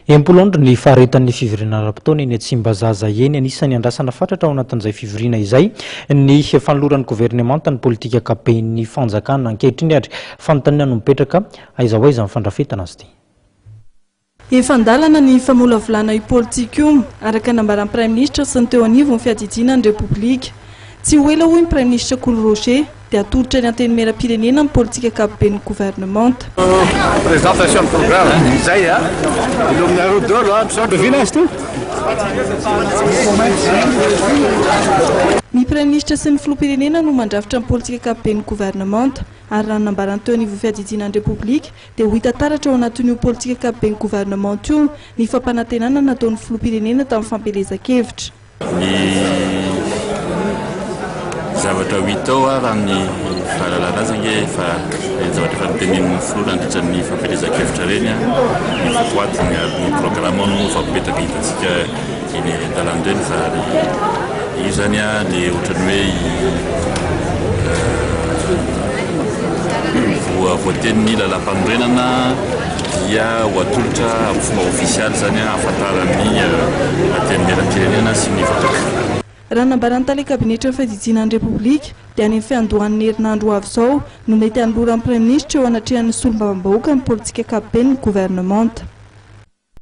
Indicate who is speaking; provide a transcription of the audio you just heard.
Speaker 1: Empolondro ny faharetan'ny fivoriana ara-potoana eny Tsimbazaza eny anisany andrasana fatratra ao anatin'izay fivoriana izay ny fanoloran'ny gouvernemanta ny politika kapen'ny fanjakana ankehitriny ary fanontaniana no mipetraka aiza ho aiza amin'ny fandrafetana azy ity.
Speaker 2: Efa andalana ny famolavolana io politika io araka nambaran'ny Prime Ministre sy ny teo anivo ny fiadidiana ny Repoblika. Tsy ho ela hoy ny Prime Ministre Kolo Rocher dia atolotra ny antenimieram-pirenena ny politika akapoben'ny gouvernemanta.
Speaker 3: Présentation de programme, izay ilomnareo dolo ampisaodrovina azy ty.
Speaker 2: Ny Prime Ministre sy ny filoham-pirenena no mandrafitra ny politika akapoben'ny gouvernemanta ary raha nambaran'ny teo anivo fiadidiana ny Repoblika dia ho hita taratra ao anatin'io politika akapoben'ny gouvernemanta io ny fampanantenana nataon'ny filoham-pirenena tamin'ny fampelezan-kevitra.
Speaker 4: Zavatra ho hita ao raha ny fahalalana azy fa zavatra fampirenen'ny filoha nandritra ny fampelezan-kevitra reny ny fapoatina ny programme no fampipetraka hitantsika eny an-dalandreny fa io zany le ohatrany hoe voatenin'ny lalam-panorenana dia ho atolotra amin'ny fomba ofisialy zany ahafantaran'ny antenimieram-pirenena sy ny vahoaka.
Speaker 2: Raha nambaran'ny tale kabinetra ny fiadidiana ny Repoblika dia any fiandohan'ny herinandro avy izao no mety hanoloran'ny Prime Ministre eo anatrehan'ny solombavam-bahoaka ny politika akapoben'ny gouvernemanta.